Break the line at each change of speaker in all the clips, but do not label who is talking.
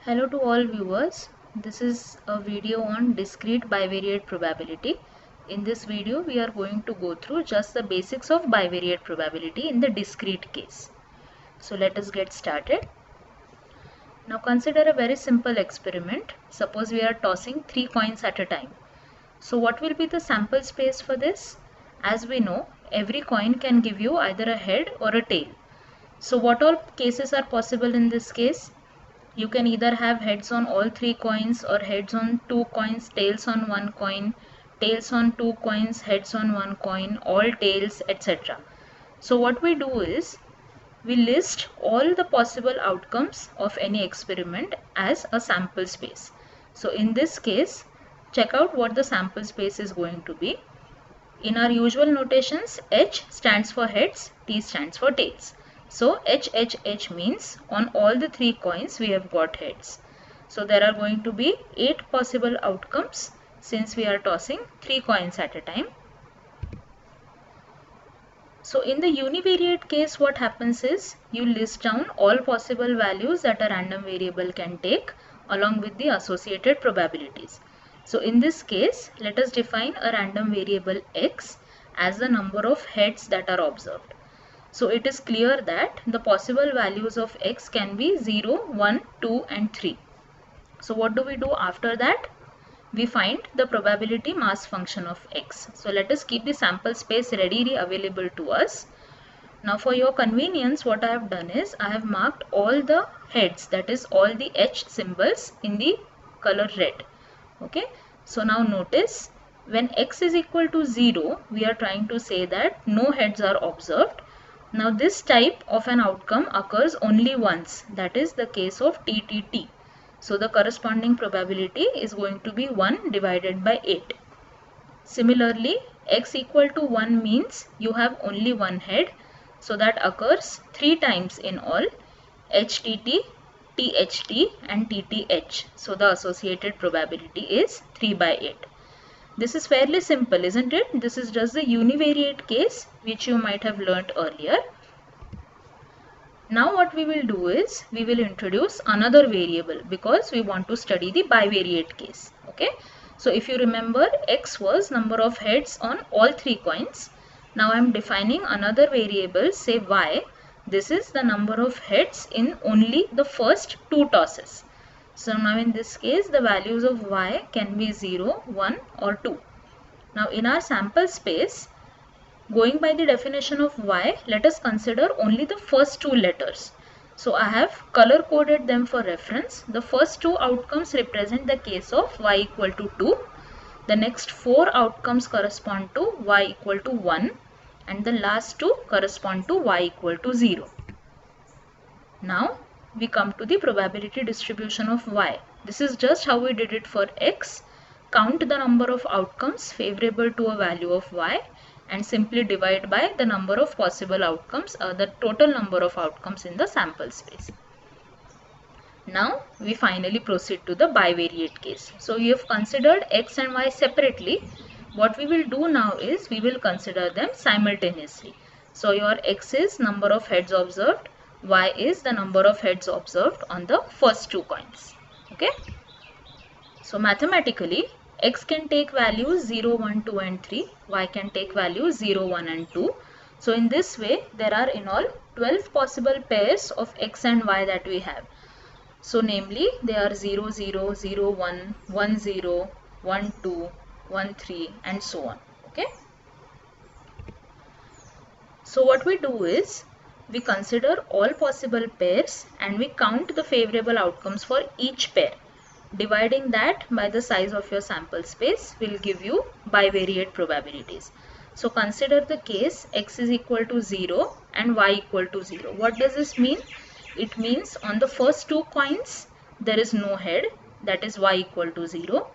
Hello to all viewers. This is a video on discrete bivariate probability. In this video, we are going to go through just the basics of bivariate probability in the discrete case. So let us get started. Now consider a very simple experiment. Suppose we are tossing 3 coins at a time. So what will be the sample space for this? As we know, every coin can give you either a head or a tail. So what all cases are possible in this case? You can either have heads on all 3 coins or heads on 2 coins, tails on 1 coin, tails on 2 coins, heads on 1 coin, all tails, etc. So what we do is we list all the possible outcomes of any experiment as a sample space. So in this case, check out what the sample space is going to be. In our usual notations, H stands for heads, T stands for tails. So H means on all the 3 coins we have got heads. So there are going to be 8 possible outcomes since we are tossing 3 coins at a time. So in the univariate case, what happens is you list down all possible values that a random variable can take along with the associated probabilities. So in this case, let us define a random variable x as the number of heads that are observed. So it is clear that the possible values of x can be 0, 1, 2 and 3. So what do we do after that? We find the probability mass function of x. So let us keep the sample space readily available to us. Now for your convenience, what I have done is I have marked all the heads, that is all the H symbols in the color red. Okay. So now notice when x is equal to 0, we are trying to say that no heads are observed. Now this type of an outcome occurs only once, that is the case of TTT. So the corresponding probability is going to be 1 divided by 8. Similarly, x equal to 1 means you have only one head. So that occurs 3 times in all, HTT, THT and TTH. So the associated probability is 3 by 8. This is fairly simple, isn't it? This is just the univariate case which you might have learnt earlier. Now what we will do is we will introduce another variable because we want to study the bivariate case. Okay. So if you remember, x was number of heads on all 3 coins. Now I am defining another variable, say y. This is the number of heads in only the first 2 tosses. So now in this case, the values of y can be 0, 1 or 2. Now in our sample space, going by the definition of y, let us consider only the first 2 letters. So I have color coded them for reference. The first 2 outcomes represent the case of y equal to 2. The next 4 outcomes correspond to y equal to 1 and the last 2 correspond to y equal to 0. Now we come to the probability distribution of y. This is just how we did it for x. Count the number of outcomes favorable to a value of y and simply divide by the number of possible outcomes, the total number of outcomes in the sample space. Now we finally proceed to the bivariate case. So we have considered x and y separately. What we will do now is we will consider them simultaneously. So your x is number of heads observed, y is the number of heads observed on the first 2 coins. Okay. So mathematically, x can take values 0, 1, 2 and 3. Y can take values 0, 1 and 2. So in this way, there are in all 12 possible pairs of x and y that we have. So namely, they are 0, 0, 0, 1, 1, 0, 1, 2, 1, 3 and so on. Okay. So what we do is, we consider all possible pairs and we count the favorable outcomes for each pair. Dividing that by the size of your sample space will give you bivariate probabilities. So consider the case x is equal to 0 and y equal to 0. What does this mean? It means on the first 2 coins there is no head, that is y equal to 0,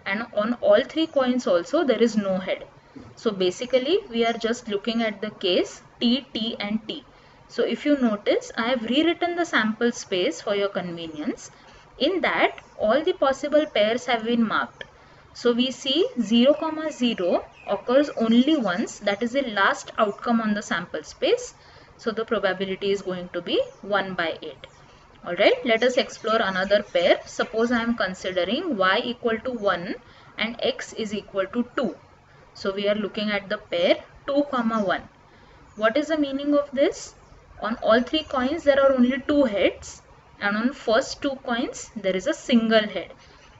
and on all 3 coins also there is no head. So basically we are just looking at the case T, T and T. So if you notice, I have rewritten the sample space for your convenience. In that, all the possible pairs have been marked. So we see 0, 0 occurs only once, that is the last outcome on the sample space. So the probability is going to be 1 by 8. Alright, let us explore another pair. Suppose I am considering y equal to 1 and x is equal to 2. So we are looking at the pair 2, 1. What is the meaning of this? On all 3 coins there are only 2 heads, and on first 2 coins there is a single head.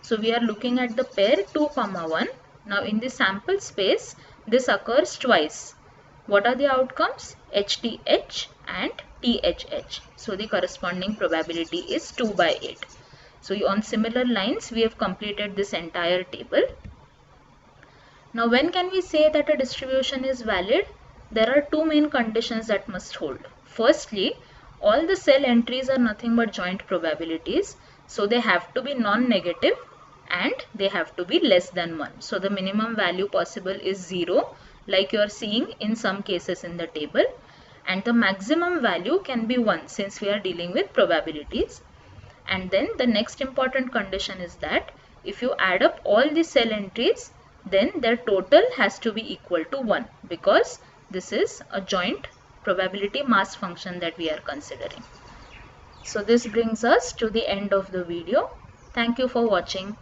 So we are looking at the pair 2, 1. Now in the sample space this occurs twice. What are the outcomes? HTH and THH. So the corresponding probability is 2 by 8. So on similar lines we have completed this entire table. Now when can we say that a distribution is valid? There are 2 main conditions that must hold. Firstly, all the cell entries are nothing but joint probabilities. So they have to be non-negative and they have to be less than 1. So the minimum value possible is 0, like you are seeing in some cases in the table. And the maximum value can be 1 since we are dealing with probabilities. And then the next important condition is that if you add up all the cell entries, then their total has to be equal to 1, because this is a joint probability mass function that we are considering. So this brings us to the end of the video. Thank you for watching.